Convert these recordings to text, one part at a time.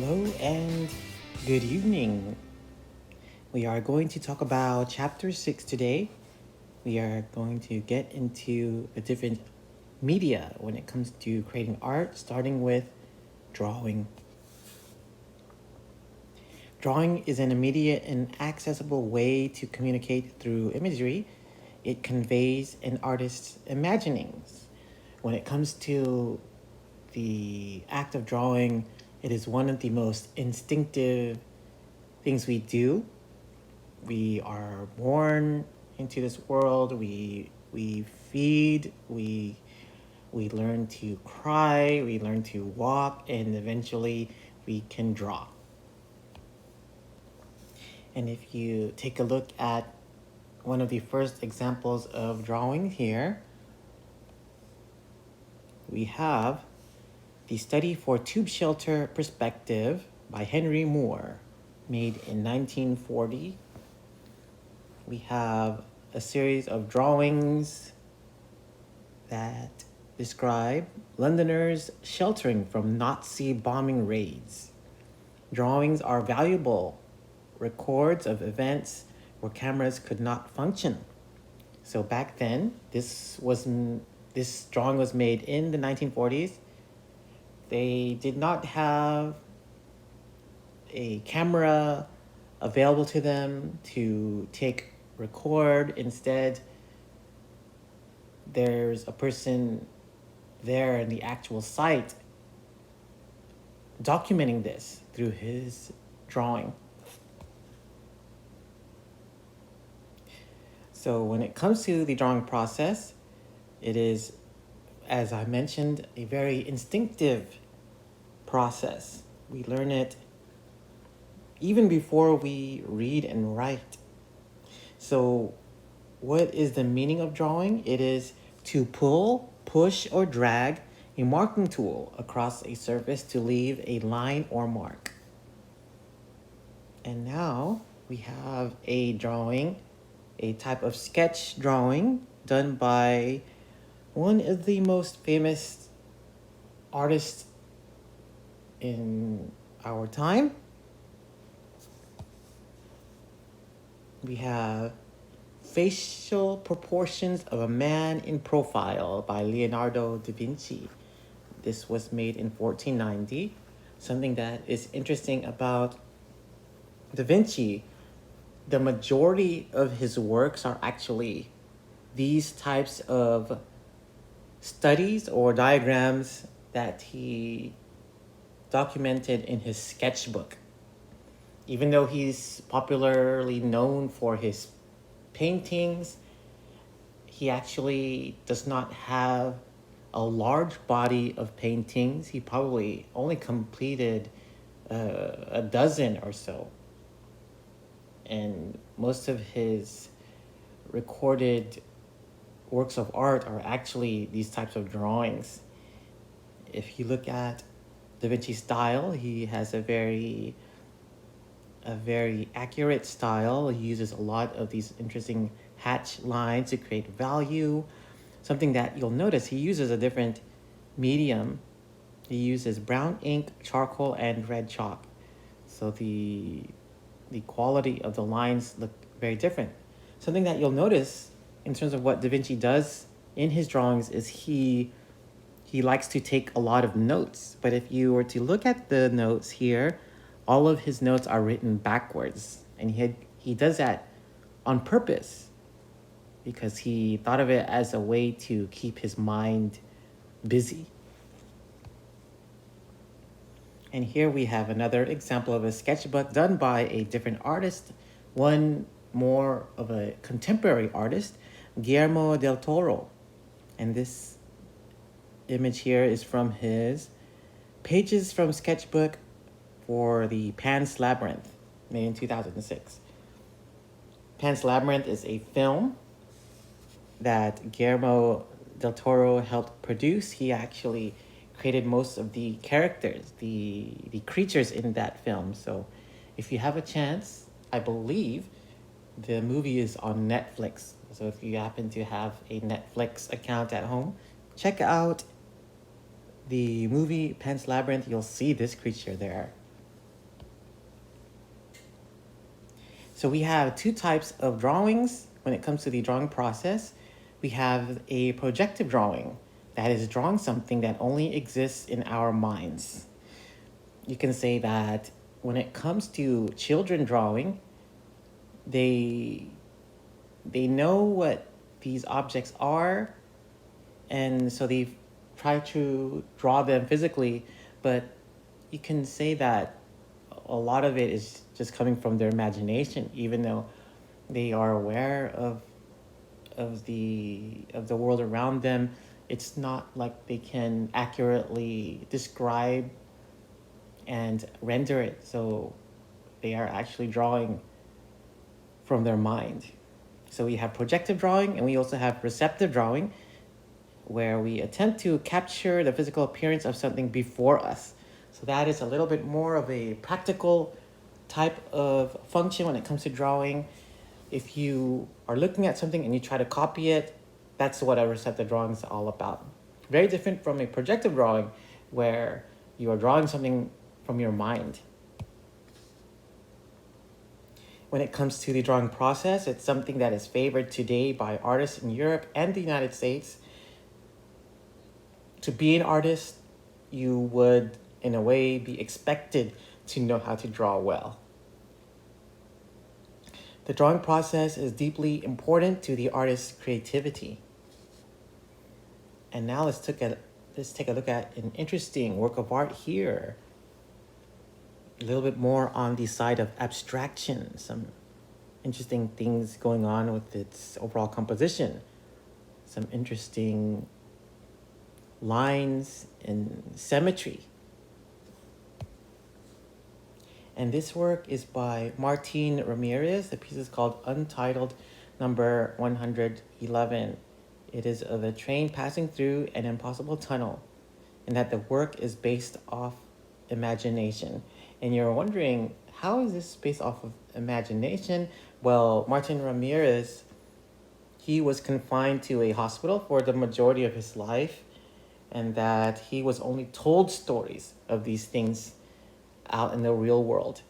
Hello and good evening. We are going to talk about chapter 6 today. We are going to get into a different media when it comes to creating art, starting with drawing. Drawing is an immediate and accessible way to communicate through imagery. It conveys an artist's imaginings. When it comes to the act of drawing, it is one of the most instinctive things we do. We are born into this world. We feed. We learn to cry. We learn to walk, and eventually we can draw. And if you take a look at one of the first examples of drawing here, we have the Study for Tube Shelter Perspective by Henry Moore, made in 1940. We have a series of drawings that describe Londoners sheltering from Nazi bombing raids. Drawings are valuable records of events where cameras could not function. So back then, this drawing was made in the 1940s. They did not have a camera available to them to record. Instead, there's a person there in the actual site documenting this through his drawing. So when it comes to the drawing process, it is, as I mentioned, a very instinctive process. We learn it even before we read and write. So what is the meaning of drawing? It is to pull, push, or drag a marking tool across a surface to leave a line or mark. And now we have a drawing, a type of sketch drawing done by one of the most famous artists in our time. We have Facial Proportions of a Man in Profile by Leonardo da Vinci. This was made in 1490. Something that is interesting about Da Vinci, the majority of his works are actually these types of studies or diagrams that he documented in his sketchbook. Even though he's popularly known for his paintings, he actually does not have a large body of paintings. He probably only completed a dozen or so. And most of his recorded works of art are actually these types of drawings. If you look at Da Vinci's style, he has a very accurate style. He uses a lot of these interesting hatch lines to create value. Something that you'll notice, he uses a different medium. He uses brown ink, charcoal, and red chalk. So the quality of the lines look very different. Something that you'll notice in terms of what Da Vinci does in his drawings is he likes to take a lot of notes. But if you were to look at the notes here, all of his notes are written backwards. And he does that on purpose because he thought of it as a way to keep his mind busy. And here we have another example of a sketchbook done by a different artist, one more of a contemporary artist, Guillermo del Toro. And this image here is from his Pages from Sketchbook for the Pan's Labyrinth, made in 2006. Pan's Labyrinth is a film that Guillermo del Toro helped produce. He actually created most of the characters, the creatures in that film. So if you have a chance, I believe the movie is on Netflix. So if you happen to have a Netflix account at home, check out the movie Pan's Labyrinth. You'll see this creature there. So we have two types of drawings when it comes to the drawing process. We have a projective drawing, that is drawing something that only exists in our minds. You can say that when it comes to children drawing, they know what these objects are, and so they try to draw them physically, but you can say that a lot of it is just coming from their imagination, even though they are aware of the world around them. It's not like they can accurately describe and render it, so they are actually drawing from their mind. So we have projective drawing, and we also have receptive drawing, where we attempt to capture the physical appearance of something before us. So that is a little bit more of a practical type of function when it comes to drawing. If you are looking at something and you try to copy it, that's what a receptive drawing is all about. Very different from a projective drawing, where you are drawing something from your mind. When it comes to the drawing process, it's something that is favored today by artists in Europe and the United States. To be an artist, you would, in a way, be expected to know how to draw well. The drawing process is deeply important to the artist's creativity. And now let's take a look at an interesting work of art here. A little bit more on the side of abstraction, some interesting things going on with its overall composition, some interesting lines and symmetry. And this work is by Martin Ramirez. The piece is called Untitled Number 111. It is of a train passing through an impossible tunnel, and that the work is based off imagination. And you're wondering, how is this based off of imagination? Well, Martin Ramirez, he was confined to a hospital for the majority of his life, and that he was only told stories of these things out in the real world.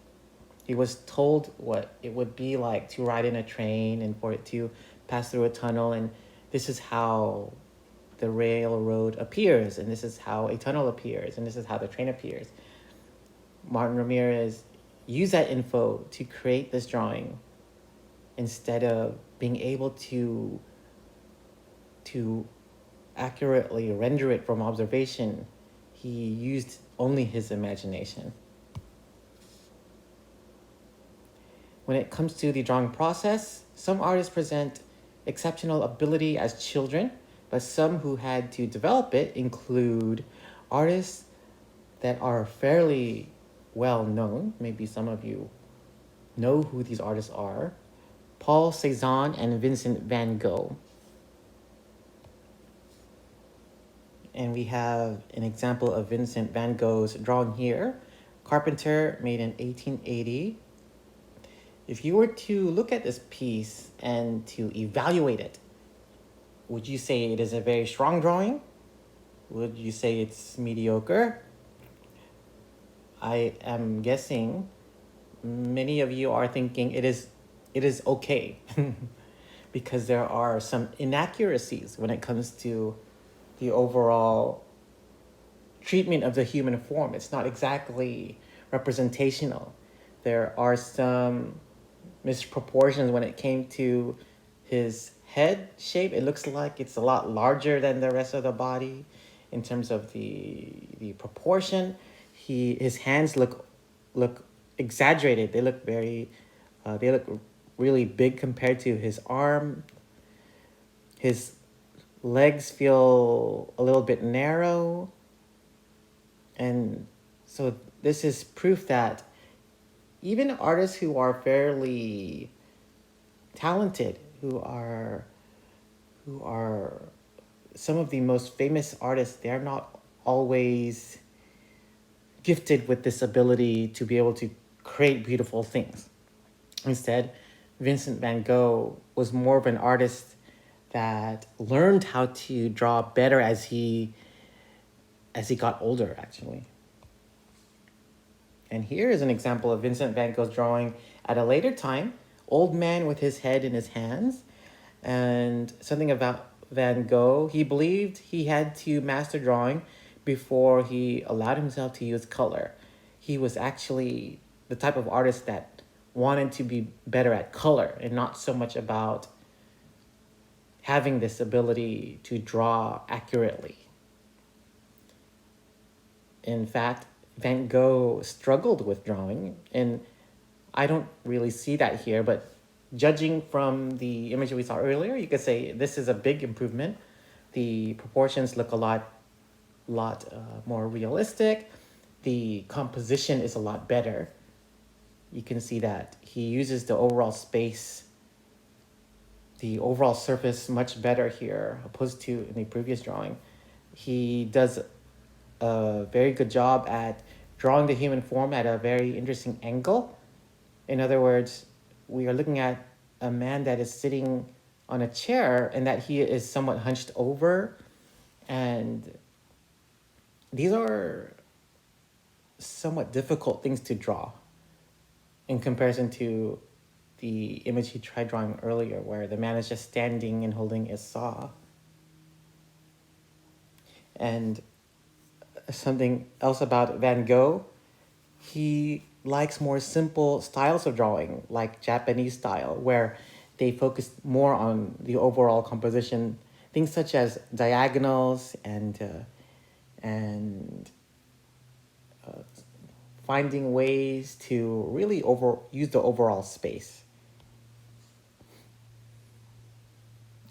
He was told what it would be like to ride in a train and for it to pass through a tunnel, and this is how the railroad appears, and this is how a tunnel appears, and this is how the train appears. Martin Ramirez used that info to create this drawing instead of being able to accurately render it from observation. He used only his imagination. When it comes to the drawing process, some artists present exceptional ability as children, but some who had to develop it include artists that are fairly well known. Maybe some of you know who these artists are. Paul Cézanne and Vincent van Gogh. And we have an example of Vincent van Gogh's drawing here. Carpenter, made in 1880. If you were to look at this piece and to evaluate it, would you say it is a very strong drawing? Would you say it's mediocre? I am guessing many of you are thinking it is okay because there are some inaccuracies when it comes to the overall treatment of the human form. It's not exactly representational. There are some misproportions when it came to his head shape. It looks like it's a lot larger than the rest of the body in terms of the proportion. His hands look exaggerated. They look they look really big compared to his arm. His legs feel a little bit narrow. And so this is proof that even artists who are fairly talented, who are some of the most famous artists, they're not always gifted with this ability to be able to create beautiful things. Instead, Vincent van Gogh was more of an artist that learned how to draw better as he got older, actually. And here is an example of Vincent van Gogh's drawing at a later time, old man with his head in his hands. And something about Van Gogh, he believed he had to master drawing before he allowed himself to use color. He was actually the type of artist that wanted to be better at color and not so much about having this ability to draw accurately. In fact, Van Gogh struggled with drawing, and I don't really see that here, but judging from the image we saw earlier, you could say this is a big improvement. The proportions look a lot more realistic. The composition is a lot better. You can see that he uses the overall space, the overall surface much better here, opposed to in the previous drawing. He does a very good job at drawing the human form at a very interesting angle. In other words, we are looking at a man that is sitting on a chair and that he is somewhat hunched over. And these are somewhat difficult things to draw in comparison to the image he tried drawing earlier, where the man is just standing and holding a saw. And something else about Van Gogh, he likes more simple styles of drawing, like Japanese style, where they focus more on the overall composition, things such as diagonals and finding ways to really use the overall space.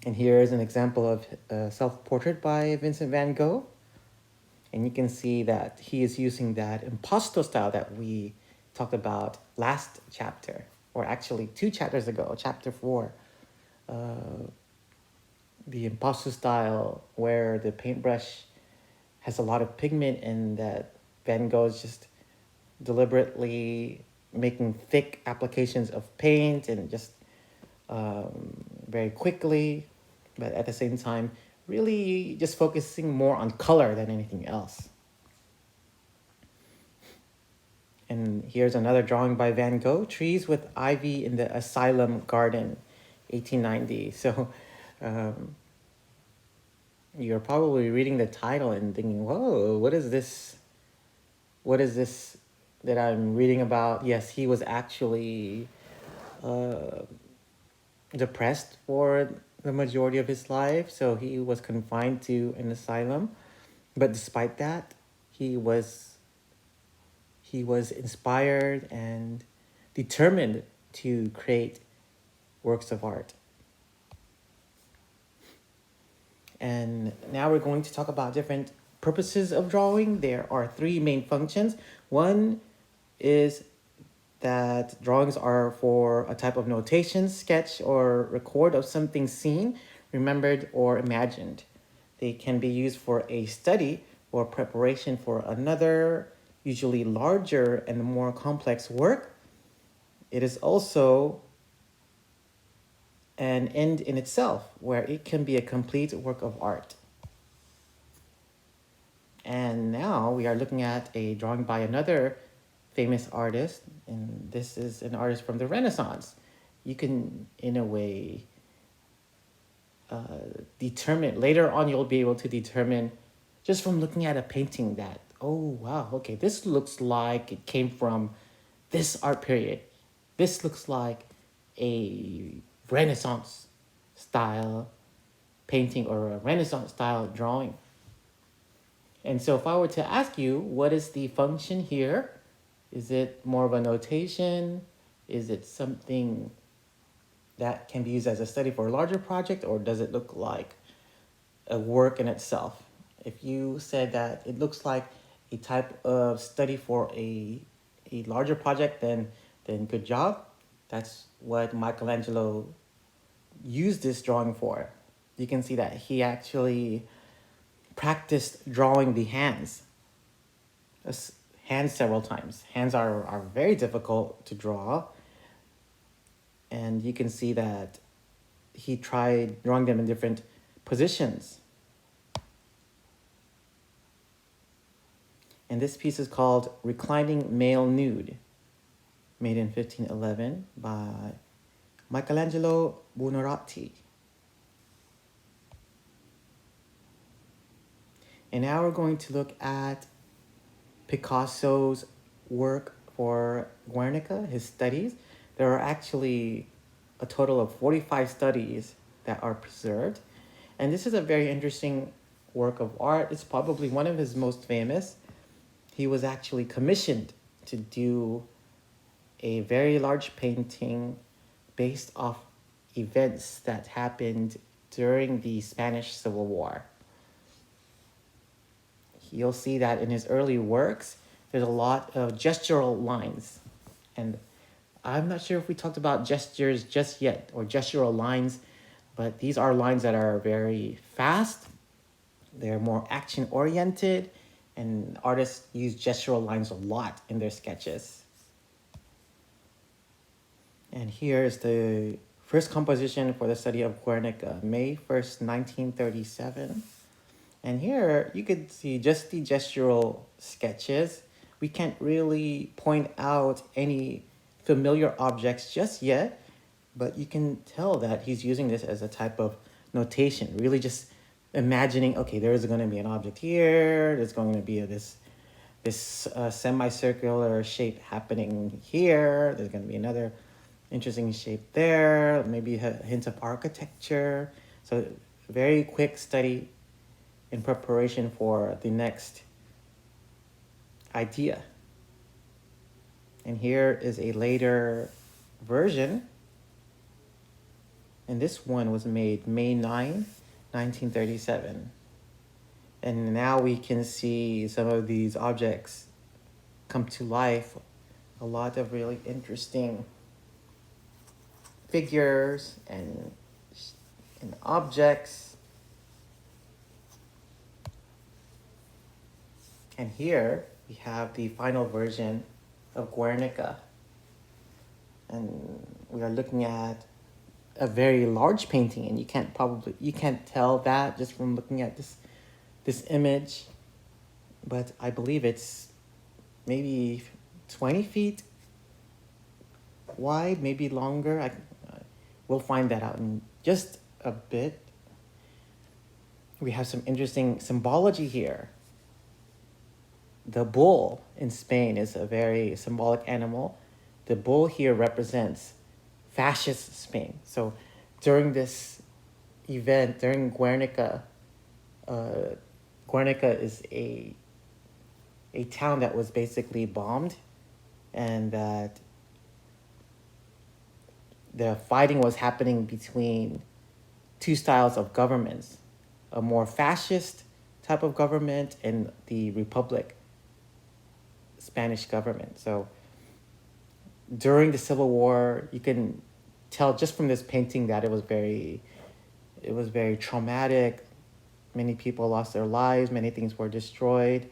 And here is an example of a self-portrait by Vincent van Gogh. And you can see that he is using that impasto style that we talked about last chapter, or actually 2 chapters ago, chapter 4. The impasto style where the paintbrush has a lot of pigment and that Van Gogh is just deliberately making thick applications of paint and just very quickly, but at the same time, really just focusing more on color than anything else. And here's another drawing by Van Gogh, Trees with Ivy in the Asylum Garden, 1890. So you're probably reading the title and thinking, whoa, what is this? What is this that I'm reading about? Yes, he was actually depressed for the majority of his life, so he was confined to an asylum. But despite that, he was inspired and determined to create works of art. And now we're going to talk about different purposes of drawing. There are 3 main functions. One is that drawings are for a type of notation, sketch, or record of something seen, remembered, or imagined. They can be used for a study or preparation for another, usually larger and more complex work. It is also an end in itself, where it can be a complete work of art. And now we are looking at a drawing by another famous artist, and this is an artist from the Renaissance. You can, in a way, determine, later on you'll be able to determine just from looking at a painting that, oh wow, okay, this looks like it came from this art period. This looks like a Renaissance style painting or a Renaissance style drawing. And so if I were to ask you, what is the function here? Is it more of a notation? Is it something that can be used as a study for a larger project, or does it look like a work in itself? If you said that it looks like a type of study for a larger project, then good job. That's what Michelangelo used this drawing for. You can see that he actually practiced drawing the hands several times. Hands are very difficult to draw. And you can see that he tried drawing them in different positions. And this piece is called Reclining Male Nude, made in 1511 by Michelangelo Buonarroti. And now we're going to look at Picasso's work for Guernica, his studies. There are actually a total of 45 studies that are preserved. And this is a very interesting work of art. It's probably one of his most famous. He was actually commissioned to do a very large painting based off events that happened during the Spanish Civil War. You'll see that in his early works, there's a lot of gestural lines. And I'm not sure if we talked about gestures just yet, or gestural lines, but these are lines that are very fast. They're more action-oriented, and artists use gestural lines a lot in their sketches. And here's the first composition for the study of Guernica, May 1st, 1937. And here you could see just the gestural sketches. We can't really point out any familiar objects just yet, but you can tell that he's using this as a type of notation, really just imagining, okay, there's going to be an object here, there's going to be this semicircular shape happening here, there's going to be another interesting shape there, maybe a hint of architecture. So very quick study in preparation for the next idea. And here is a later version. And this one was made May 9, 1937. And now we can see some of these objects come to life. A lot of really interesting figures and objects. And here we have the final version of Guernica. And we are looking at a very large painting, and you can't tell that just from looking at this image. But I believe it's maybe 20 feet wide, maybe longer. We'll find that out in just a bit. We have some interesting symbology here. The bull in Spain is a very symbolic animal. The bull here represents fascist Spain. So during this event, during Guernica, Guernica is a town that was basically bombed, and that the fighting was happening between two styles of governments, a more fascist type of government and the Republic Spanish government. So during the Civil War, you can tell just from this painting that it was very traumatic. Many people lost their lives, many things were destroyed,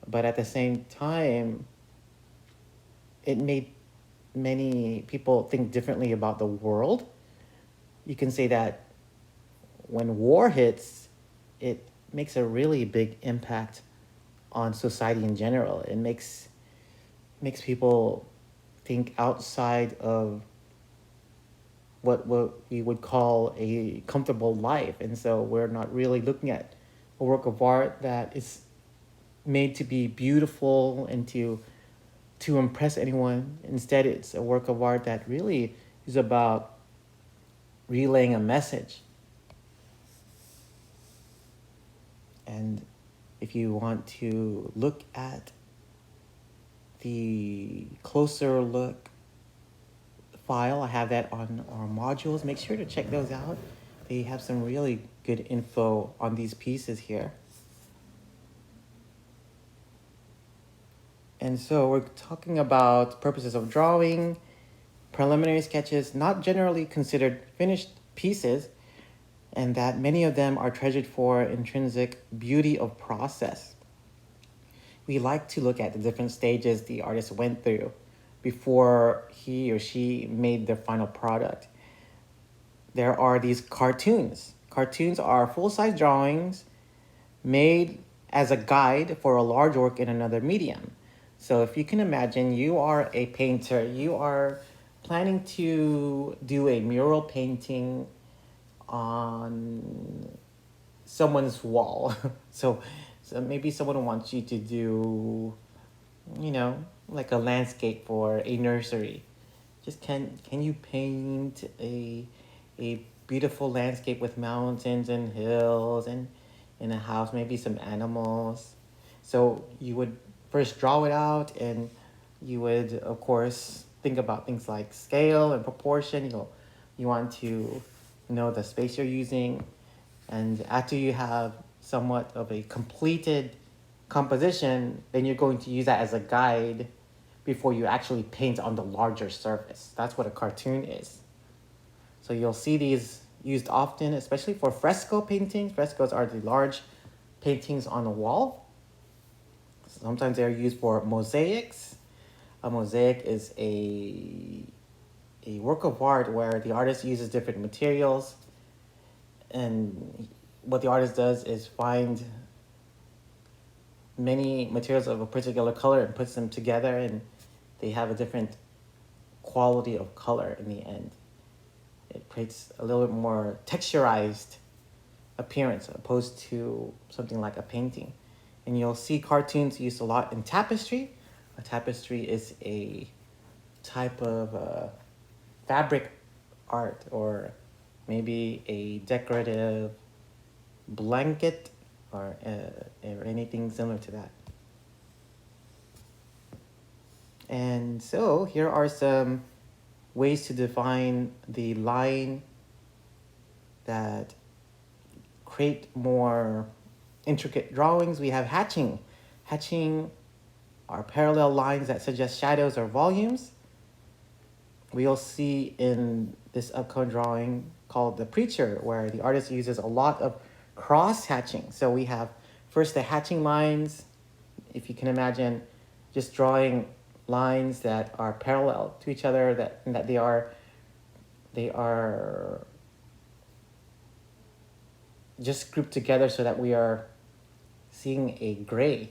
but at the same time, it made many people think differently about the world. You can say that when war hits, it makes a really big impact on society in general. It makes people think outside of what we would call a comfortable life. And so we're not really looking at a work of art that is made to be beautiful and to impress anyone. Instead, it's a work of art that really is about relaying a message. And if you want to look at the closer look file, I have that on our modules. Make sure to check those out. They have some really good info on these pieces here. And so we're talking about purposes of drawing, preliminary sketches, not generally considered finished pieces, and that many of them are treasured for intrinsic beauty of process. We like to look at the different stages the artist went through before he or she made their final product. There are these cartoons. Cartoons are full-size drawings made as a guide for a large work in another medium. So if you can imagine, you are a painter, you are planning to do a mural painting on someone's wall. so, so maybe someone wants you to do, you know, like a landscape for a nursery. Just can you paint a beautiful landscape with mountains and hills and in a house, maybe some animals. So you would first draw it out, and you would of course think about things like scale and proportion. You want to know the space you're using, and after you have somewhat of a completed composition, then you're going to use that as a guide before you actually paint on the larger surface. That's what a cartoon is. So you'll see these used often, especially for fresco paintings. Frescoes are the large paintings on a wall. Sometimes they're used for mosaics. A mosaic is a work of art where the artist uses different materials, and what the artist does is find many materials of a particular color and puts them together, and they have a different quality of color in the end. It creates a little bit more texturized appearance opposed to something like a painting. And you'll see cartoons used a lot in tapestry. A tapestry is a type of fabric art, or maybe a decorative blanket, or anything similar to that. And so here are some ways to define the line that create more intricate drawings. We have hatching. Hatching are parallel lines that suggest shadows or volumes. We'll see in this upcoming drawing called The Preacher, where the artist uses a lot of cross hatching. So we have first the hatching lines. If you can imagine just drawing lines that are parallel to each other, that they are just grouped together so that we are seeing a gray.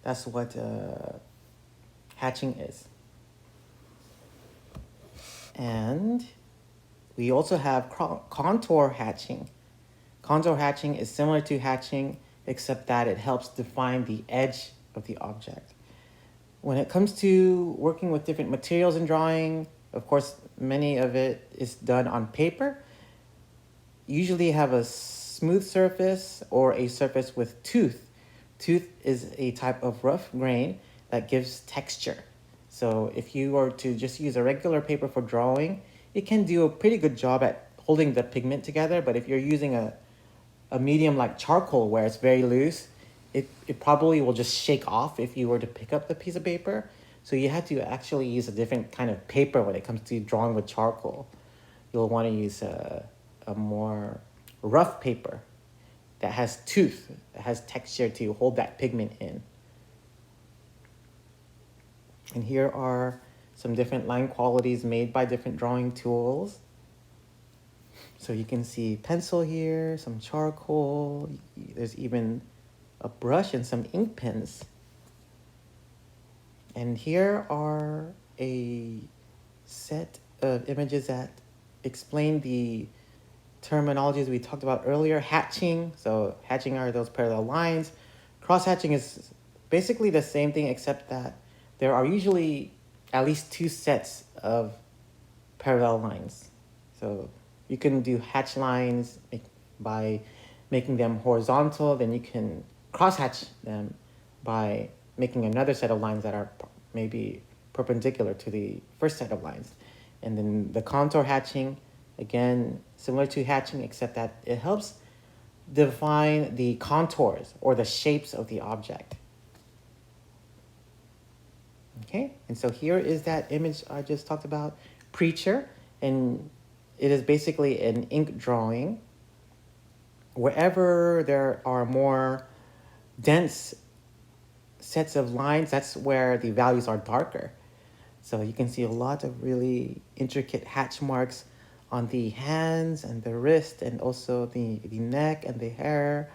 That's what hatching is. And we also have contour hatching. Contour hatching is similar to hatching, except that it helps define the edge of the object. When it comes to working with different materials in drawing, of course, many of it is done on paper. Usually have a smooth surface or a surface with tooth. Tooth is a type of rough grain that gives texture. So if you were to just use a regular paper for drawing, it can do a pretty good job at holding the pigment together. But if you're using a medium like charcoal where it's very loose, it probably will just shake off if you were to pick up the piece of paper. So you have to actually use a different kind of paper when it comes to drawing with charcoal. You'll want to use a more rough paper that has tooth, that has texture to hold that pigment in. And here are some different line qualities made by different drawing tools. So you can see pencil here, some charcoal, there's even a brush and some ink pens. And here are a set of images that explain the terminologies we talked about earlier. Hatching, so hatching are those parallel lines. Cross hatching is basically the same thing, except that there are usually at least two sets of parallel lines. So you can do hatch lines by making them horizontal, then you can cross hatch them by making another set of lines that are maybe perpendicular to the first set of lines. And then the contour hatching, again, similar to hatching, except that it helps define the contours or the shapes of the object. Okay, and so here is that image I just talked about, Preacher, and it is basically an ink drawing. Wherever there are more dense sets of lines, that's where the values are darker. So you can see a lot of really intricate hatch marks on the hands and the wrist, and also the neck and the hair.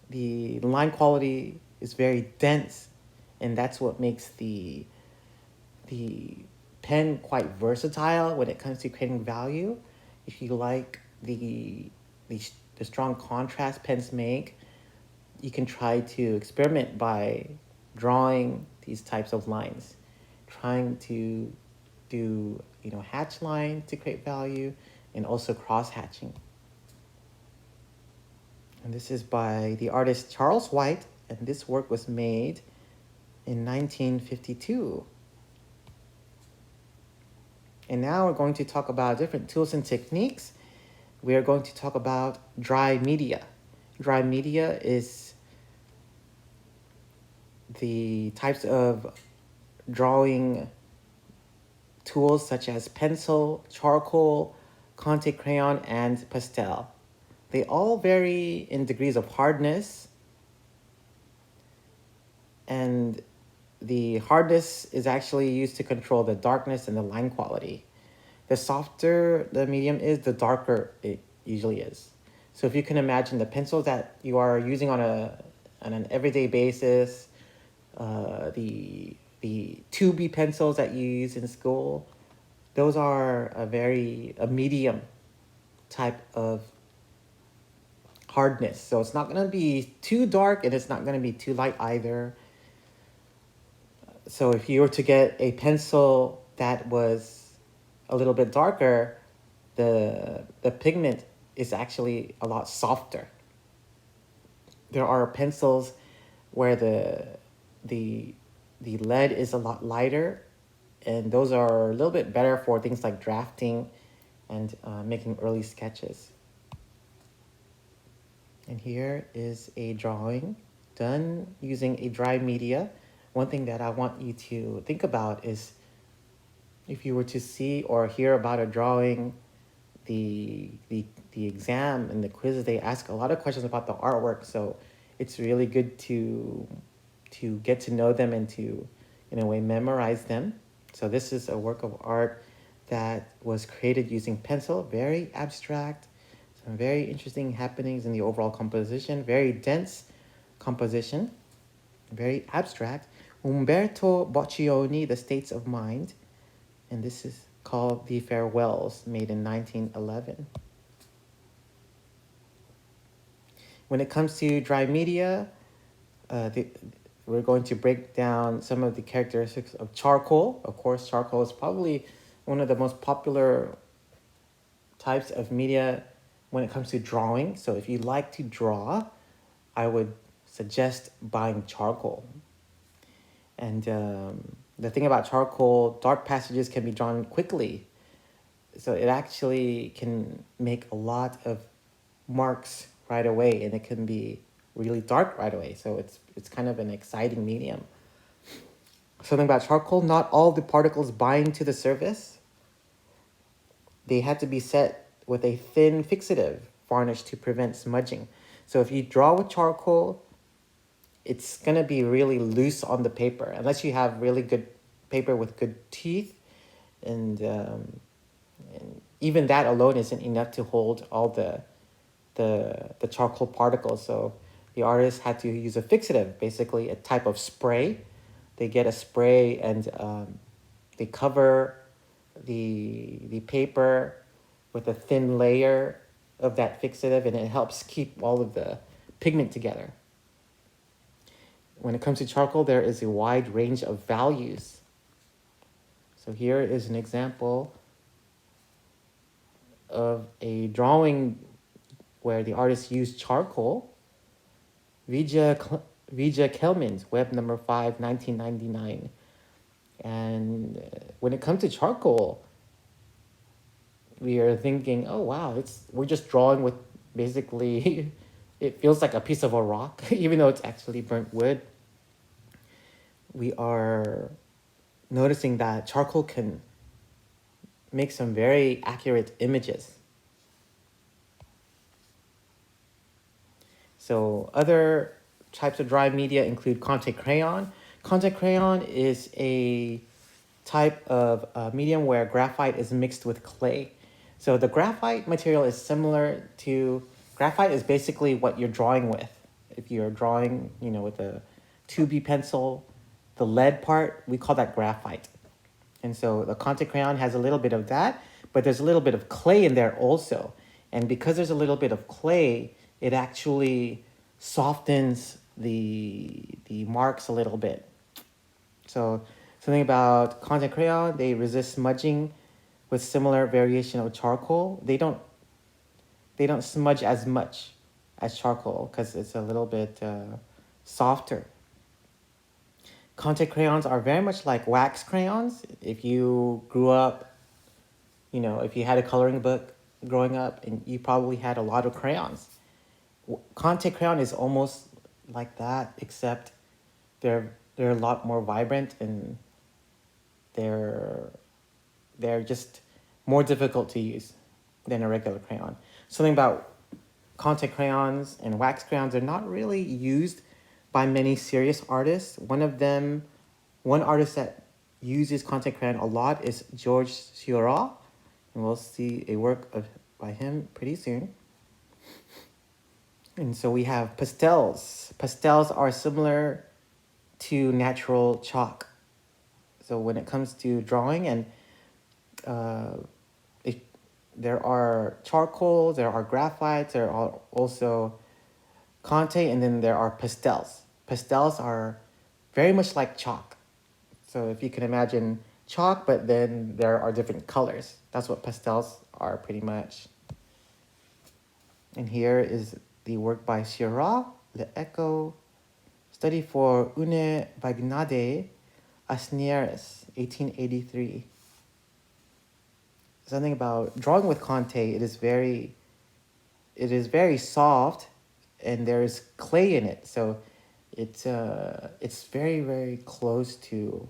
The line quality is very dense, and that's what makes the pen quite versatile when it comes to creating value. If you like the, the strong contrast pens make, you can try to experiment by drawing these types of lines, trying to do hatch line to create value, and also cross hatching. And this is by the artist Charles White, and this work was made in 1952. And now we're going to talk about different tools and techniques. We are going to talk about dry media. Dry media is the types of drawing tools such as pencil, charcoal, Conte crayon, and pastel. They all vary in degrees of hardness, and the hardness is actually used to control the darkness and the line quality. The softer the medium is, the darker it usually is. So if you can imagine the pencils that you are using on an everyday basis, the 2B pencils that you use in school, those are a medium type of hardness. So it's not going to be too dark and it's not going to be too light either. So if you were to get a pencil that was a little bit darker, the pigment is actually a lot softer. There are pencils where the lead is a lot lighter, and those are a little bit better for things like drafting and making early sketches. And here is a drawing done using a dry media. One thing that I want you to think about is if you were to see or hear about a drawing, the exam and the quizzes, they ask a lot of questions about the artwork. So it's really good to get to know them and to, in a way, memorize them. So this is a work of art that was created using pencil, very abstract, some very interesting happenings in the overall composition, very dense composition, very abstract. Umberto Boccioni, The States of Mind, and this is called The Farewells, made in 1911. When it comes to dry media, we're going to break down some of the characteristics of charcoal. Of course, charcoal is probably one of the most popular types of media when it comes to drawing. So if you like to draw, I would suggest buying charcoal. And the thing about charcoal, dark passages can be drawn quickly. So it actually can make a lot of marks right away, and it can be really dark right away. So it's kind of an exciting medium. Something about charcoal, not all the particles bind to the surface. They had to be set with a thin fixative varnish to prevent smudging. So if you draw with charcoal, it's going to be really loose on the paper, unless you have really good paper with good teeth. And even that alone isn't enough to hold all the charcoal particles. So the artist had to use a fixative, basically a type of spray. They get a spray and they cover the paper with a thin layer of that fixative, and it helps keep all of the pigment together. When it comes to charcoal, there is a wide range of values. So here is an example of a drawing where the artist used charcoal. Vija Kelman's, web number 5, 1999. And when it comes to charcoal, we are thinking, oh wow, we're just drawing with basically, it feels like a piece of a rock, even though it's actually burnt wood. We are noticing that charcoal can make some very accurate images. So other types of dry media include Conte crayon. Conte crayon is a type of medium where graphite is mixed with clay. So the graphite material is similar to, graphite is basically what you're drawing with. If you're drawing, with a 2B pencil, the lead part, we call that graphite. And so the Conte crayon has a little bit of that, but there's a little bit of clay in there also. And because there's a little bit of clay, it actually softens the marks a little bit. So something about Conte crayon, they resist smudging with similar variation of charcoal. They don't smudge as much as charcoal because it's a little bit softer. Contact crayons are very much like wax crayons. If you grew up, if you had a coloring book growing up, and you probably had a lot of crayons. Contact crayon is almost like that, except they're a lot more vibrant, and they're they're just more difficult to use than a regular crayon. Something about contact crayons and wax crayons, they're not really used by many serious artists. One artist that uses contact crayon a lot is George Seurat, and we'll see a work by him pretty soon. And so we have pastels. Pastels are similar to natural chalk. So when it comes to drawing, and uh, there are charcoal, there are graphites, there are also Conte, and then there are pastels. Pastels are very much like chalk. So if you can imagine chalk, but then there are different colors. That's what pastels are pretty much. And here is the work by Seurat, Le Echo, study for Une Bagnade Asnieres, 1883. Something about drawing with Conte, it is very soft, and there's clay in it. So it's very, very close to,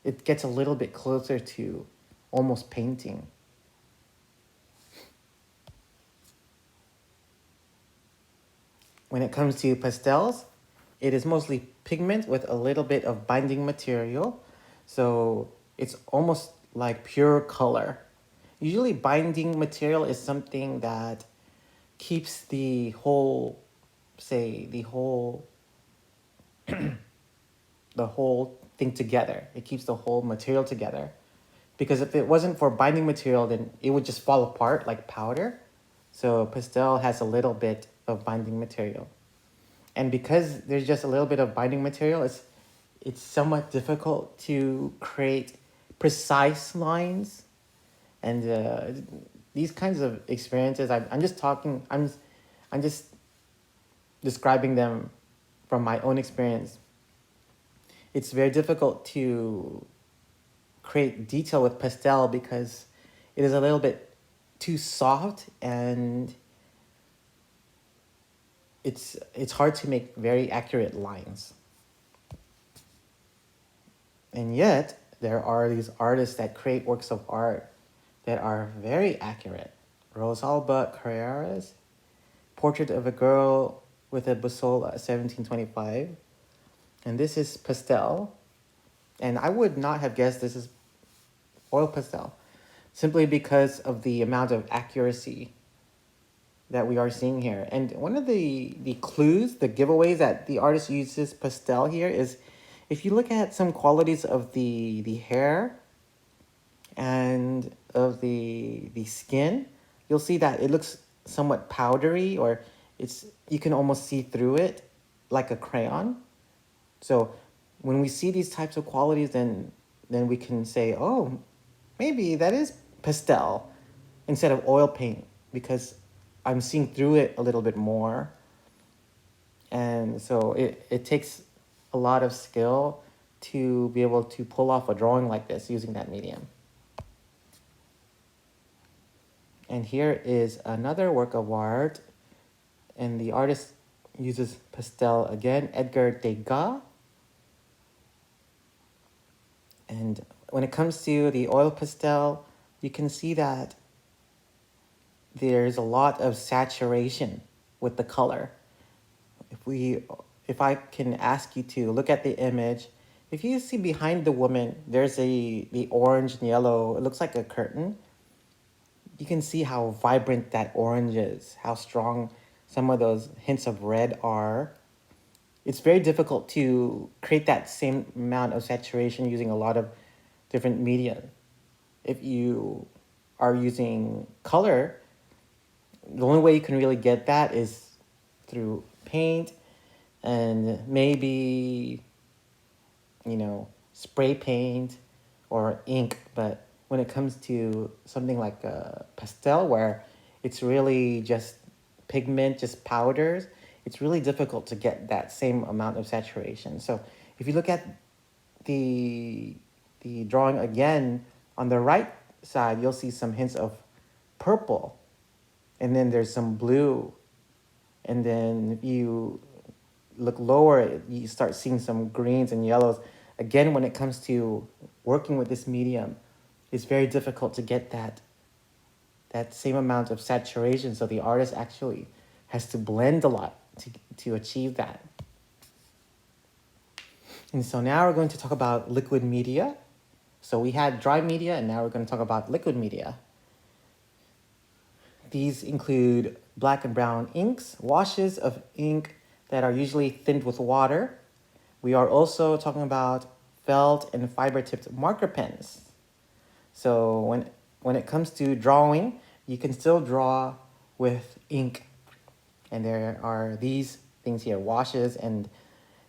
it gets a little bit closer to almost painting. When it comes to pastels, it is mostly pigment with a little bit of binding material. So it's almost like pure color. Usually binding material is something that keeps the whole, the whole thing together. It keeps the whole material together. Because if it wasn't for binding material, then it would just fall apart like powder. So pastel has a little bit of binding material. And because there's just a little bit of binding material, it's somewhat difficult to create precise lines. And these kinds of experiences, I'm just describing them from my own experience. It's very difficult to create detail with pastel because it is a little bit too soft, and it's hard to make very accurate lines. And yet, there are these artists that create works of art that are very accurate. Rosalba Carreras, Portrait of a Girl with a Bussola, 1725. And this is pastel. And I would not have guessed this is oil pastel, simply because of the amount of accuracy that we are seeing here. And one of the clues, the giveaways that the artist uses pastel here is, if you look at some qualities of the hair and of the skin, you'll see that it looks somewhat powdery, or you can almost see through it like a crayon. So when we see these types of qualities, then we can say, oh, maybe that is pastel instead of oil paint, because I'm seeing through it a little bit more. And so it takes a lot of skill to be able to pull off a drawing like this using that medium. And here is another work of art, and the artist uses pastel again, Edgar Degas. And when it comes to the oil pastel, you can see that there's a lot of saturation with the color. If I can ask you to look at the image, if you see behind the woman, there's the orange and yellow, it looks like a curtain. You can see how vibrant that orange is, how strong some of those hints of red are. It's very difficult to create that same amount of saturation using a lot of different media. If you are using color, the only way you can really get that is through paint and maybe, spray paint or ink. But when it comes to something like a pastel, where it's really just pigment, just powders, it's really difficult to get that same amount of saturation. So if you look at the the drawing again, on the right side, you'll see some hints of purple, and then there's some blue, and then if you look lower, you start seeing some greens and yellows. Again, when it comes to working with this medium, it's very difficult to get that same amount of saturation. So the artist actually has to blend a lot to achieve that. And so now we're going to talk about liquid media. So we had dry media, and now we're going to talk about liquid media. These include black and brown inks, washes of ink that are usually thinned with water. We are also talking about felt and fiber-tipped marker pens. So when it comes to drawing, you can still draw with ink. And there are these things here, washes and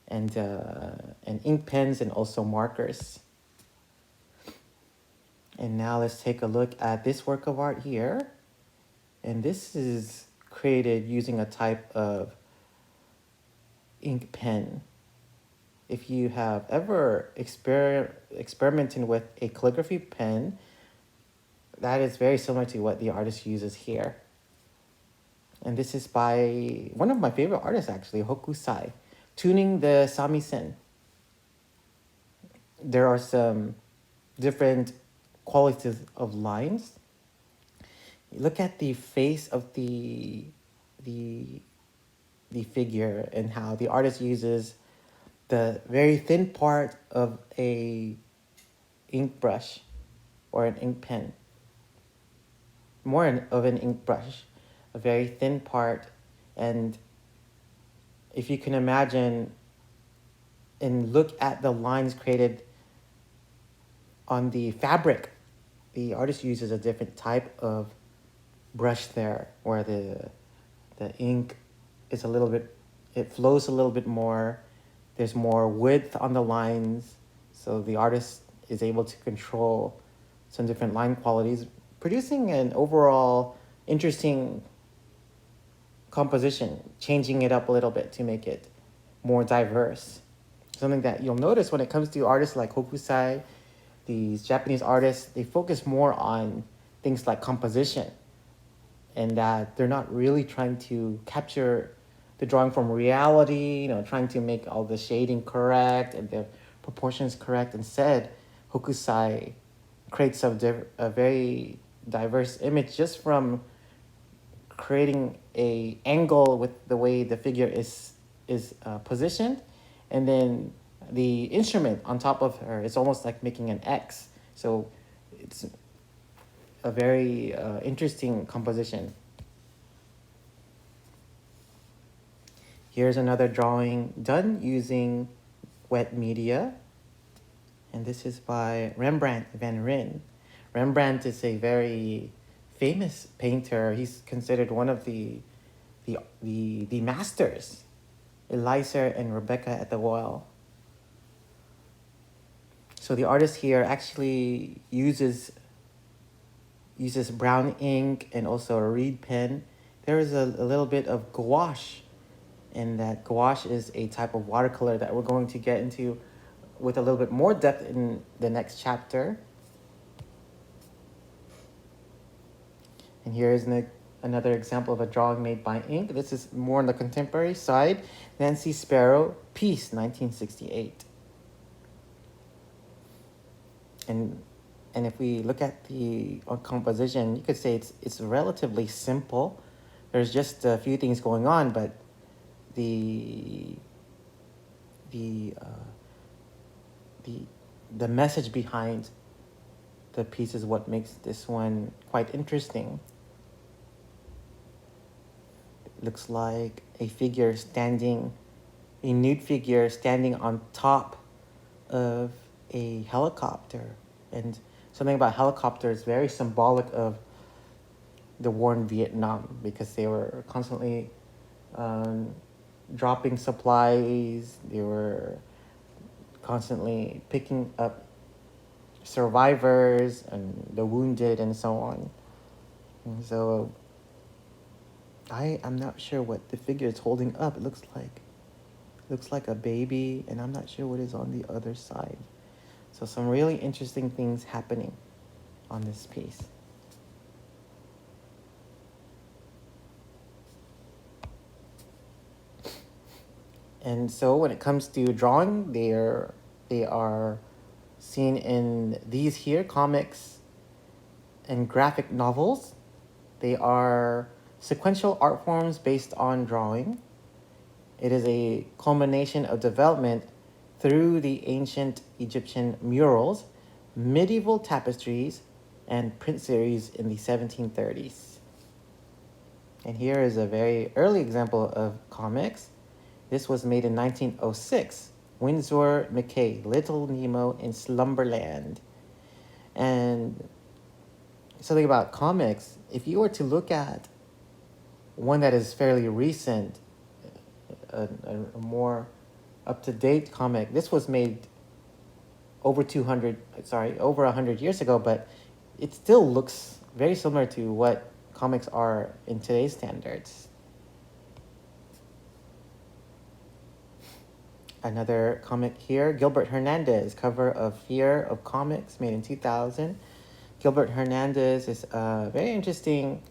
ink pens and also markers. And now let's take a look at this work of art here. And this is created using a type of ink pen. If you have ever experimented with a calligraphy pen, that is very similar to what the artist uses here. And this is by one of my favorite artists, actually, Hokusai, tuning the samisen. There are some different qualities of lines. Look at the face of the figure and how the artist uses the very thin part of a ink brush or an ink pen. More of an ink brush, a very thin part. And if you can imagine and look at the lines created on the fabric, the artist uses a different type of brush there, where the ink is a little bit, it flows a little bit more. There's more width on the lines, so the artist is able to control some different line qualities, producing an overall interesting composition, changing it up a little bit to make it more diverse. Something that you'll notice when it comes to artists like Hokusai, these Japanese artists, they focus more on things like composition, and that they're not really trying to capture the drawing from reality, trying to make all the shading correct and the proportions correct. Instead, Hokusai creates a very diverse image just from creating a angle with the way the figure is positioned, and then the instrument on top of her is almost like making an X. So it's a very interesting composition. Here's another drawing done using wet media, and this is by Rembrandt van Rijn. Rembrandt is a very famous painter. He's considered one of the masters, Eliezer and Rebecca at the Well. So the artist here actually uses brown ink and also a reed pen. There is a little bit of gouache, and that gouache is a type of watercolor that we're going to get into with a little bit more depth in the next chapter. And here's another example of a drawing made by ink. This is more on the contemporary side. Nancy Sparrow, Peace, 1968. And if we look at the composition, you could say it's relatively simple. There's just a few things going on, but the message behind the piece is what makes this one quite interesting. It looks like a nude figure standing on top of a helicopter. And something about helicopters very symbolic of the war in Vietnam, because they were constantly um, dropping supplies. They were constantly picking up survivors and the wounded and so on. And so I'm not sure what the figure is holding up. It looks like a baby, and I'm not sure what is on the other side. So some really interesting things happening on this piece. And so when it comes to drawing, they are seen in these here, comics and graphic novels. They are sequential art forms based on drawing. It is a culmination of development through the ancient Egyptian murals, medieval tapestries, and print series in the 1730s. And here is a very early example of comics. This was made in 1906. Winsor McCay, Little Nemo in Slumberland. And something about comics, if you were to look at one that is fairly recent, a more up-to-date comic, this was made over 100 years ago, but it still looks very similar to what comics are in today's standards. Another comic here, Gilbert Hernandez, cover of Fear of Comics, made in 2000. Gilbert Hernandez is a very interesting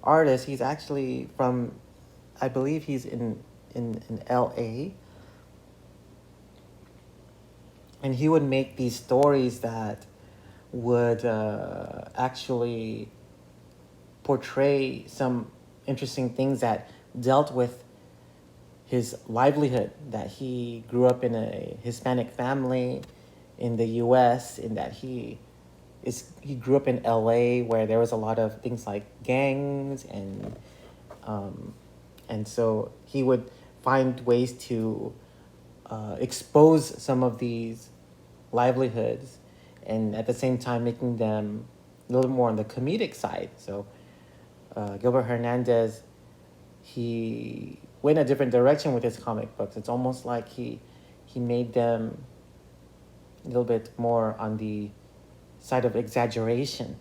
artist. He's actually from, I believe he's in LA. And he would make these stories that would actually portray some interesting things that dealt with his livelihood, that he grew up in a Hispanic family in the US, in that he grew up in LA, where there was a lot of things like gangs, and so he would find ways to expose some of these livelihoods, and at the same time making them a little more on the comedic side. So Gilbert Hernandez, he went a different direction with his comic books. It's almost like he made them a little bit more on the side of exaggeration.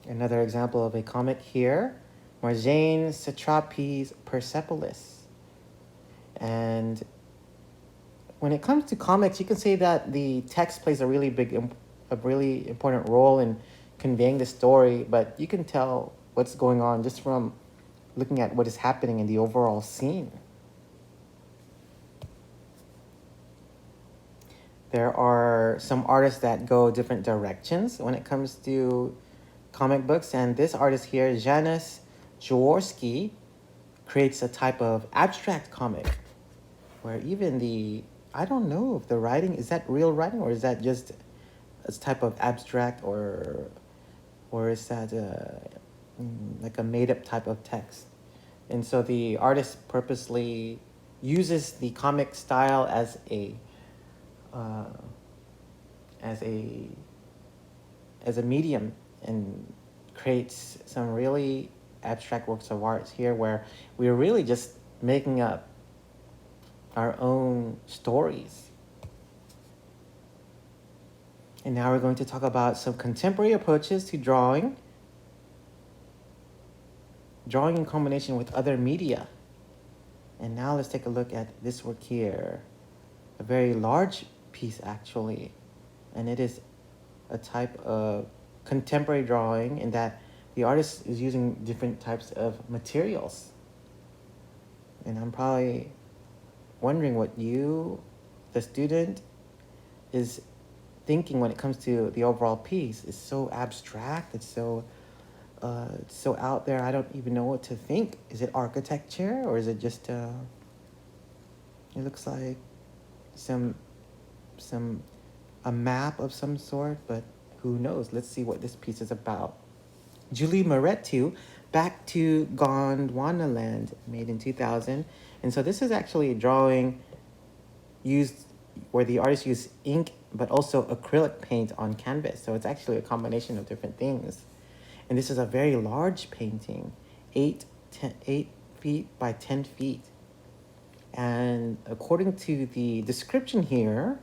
Another example of a comic here, Marjane Satrapi's Persepolis. And when it comes to comics, you can say that the text plays a really important role in conveying the story, but you can tell what's going on just from looking at what is happening in the overall scene. There are some artists that go different directions when it comes to comic books, and this artist here, Janusz Jaworski, creates a type of abstract comic where even I don't know if the writing, is that real writing, or is that just a type of abstract, or is that like a made-up type of text. And so the artist purposely uses the comic style as a medium, and creates some really abstract works of art here, where we're really just making up our own stories. And now we're going to talk about some contemporary approaches to drawing in combination with other media. And now let's take a look at this work here. A very large piece, actually. And it is a type of contemporary drawing in that the artist is using different types of materials. And I'm probably wondering what you, the student, is thinking when it comes to the overall piece. It's so abstract. It's so out there. I don't even know what to think. Is it architecture, or is it just it looks like a map of some sort, but who knows? Let's see what this piece is about. Julie Moretu, Back to Gondwanaland, made in 2000. And so this is actually a drawing used where the artist used ink but also acrylic paint on canvas. So it's actually a combination of different things. And this is a very large painting, 8 feet by 10 feet. And according to the description here,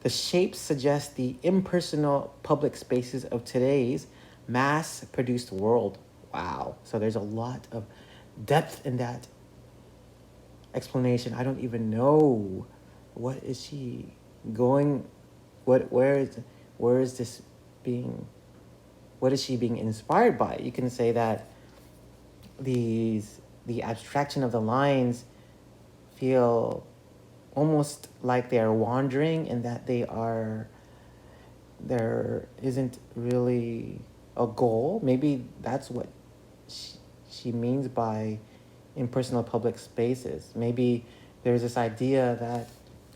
the shapes suggest the impersonal public spaces of today's mass-produced world. Wow. So there's a lot of depth in that explanation. I don't even know what is she going, where is this being, what is she being inspired by? You can say that the abstraction of the lines feel almost like they are wandering, and that there isn't really a goal. Maybe that's what she means by impersonal public spaces. Maybe there's this idea that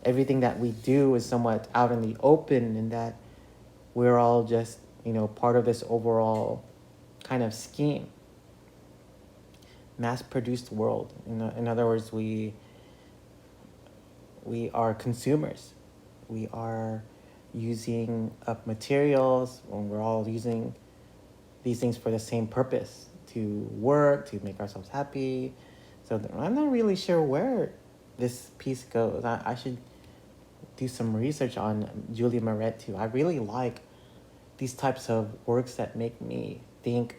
everything that we do is somewhat out in the open, and that we're all just, part of this overall kind of scheme. Mass-produced world. In other words, we are consumers. We are using up materials, and we're all using these things for the same purpose, to work, to make ourselves happy. So I'm not really sure where this piece goes. I should do some research on Julia Maret too. I really like these types of works that make me think,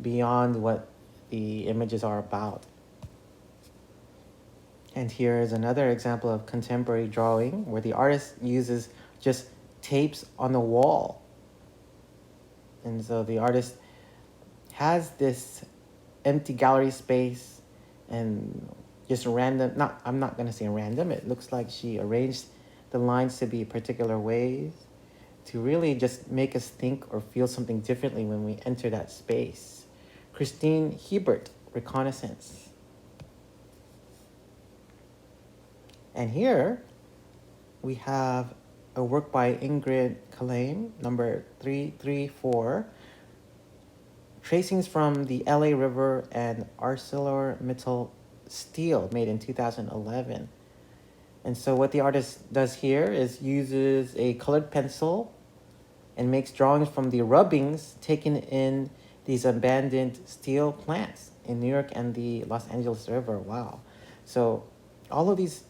beyond what the images are about. And here is another example of contemporary drawing where the artist uses just tapes on the wall. And so the artist has this empty gallery space and just random, I'm not going to say random, it looks like she arranged the lines to be particular ways to really just make us think or feel something differently when we enter that space. Christine Hebert, Reconnaissance. And here we have a work by Ingrid Kalaim, number 334, tracings from the LA River and ArcelorMittal steel, made in 2011. And so what the artist does here is uses a colored pencil and makes drawings from the rubbings taken in these abandoned steel plants in New York and the Los Angeles River. Wow. So all of these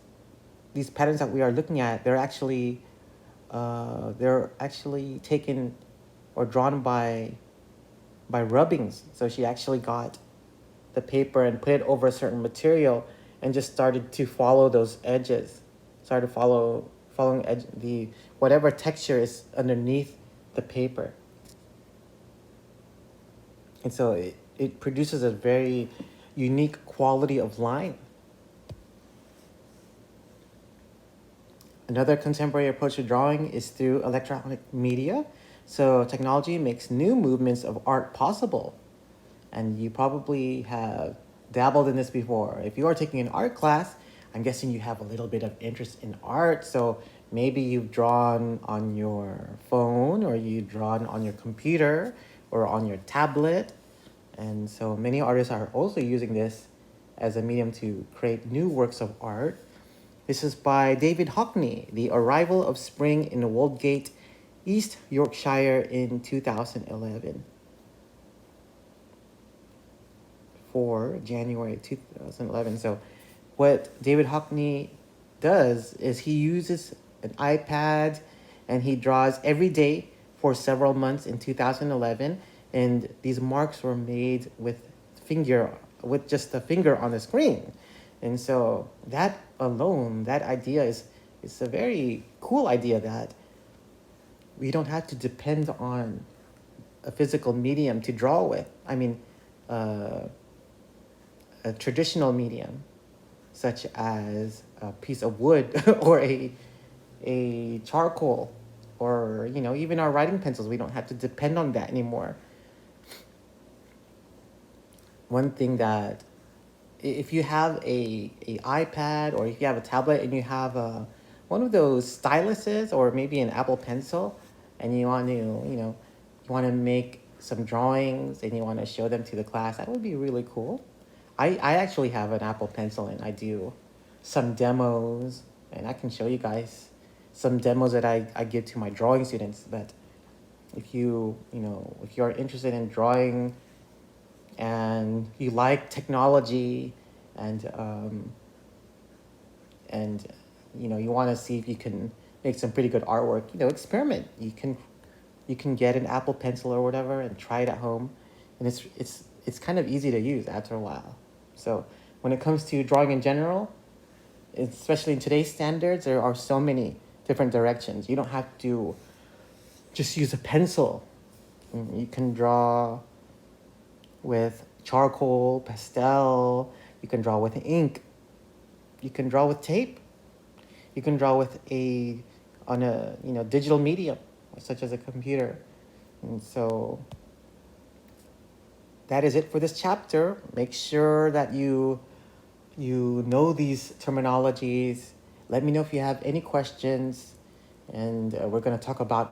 patterns that we are looking at, they're actually taken or drawn by rubbings. So she actually got the paper and put it over a certain material and just started to follow those edges. Started following whatever texture is underneath the paper. And so it produces a very unique quality of line. Another contemporary approach to drawing is through electronic media. So technology makes new movements of art possible. And you probably have dabbled in this before. If you are taking an art class, I'm guessing you have a little bit of interest in art. So maybe you've drawn on your phone, or you've drawn on your computer or on your tablet. And so many artists are also using this as a medium to create new works of art. This is by David Hockney, The Arrival of Spring in Woldgate, East Yorkshire in 2011. For January 2011. So what David Hockney does is he uses an iPad and he draws every day for several months in 2011. And these marks were made with just a finger on the screen. And so that alone, that idea is a very cool idea, that we don't have to depend on a physical medium to draw with. I mean, a traditional medium, such as a piece of wood or a charcoal, or even our writing pencils. We don't have to depend on that anymore. One thing that, if you have a iPad, or if you have a tablet and you have one of those styluses, or maybe an Apple Pencil, and you want to you want to make some drawings and you want to show them to the class, that would be really cool. I actually have an Apple Pencil, and I do some demos And I can show you guys some demos that I give to my drawing students. But if if you're interested in drawing and you like technology and and you want to see if you can make some pretty good artwork, experiment. You can get an Apple Pencil or whatever and try it at home, and it's kind of easy to use after a while. So when it comes to drawing in general, especially in today's standards, there are so many different directions. You don't have to just use a pencil. You can draw with charcoal, pastel. You can draw with ink. You can draw with tape. You can draw with on a digital medium, such as a computer. And so that is it for this chapter. Make sure that you know these terminologies. Let me know if you have any questions, and we're going to talk about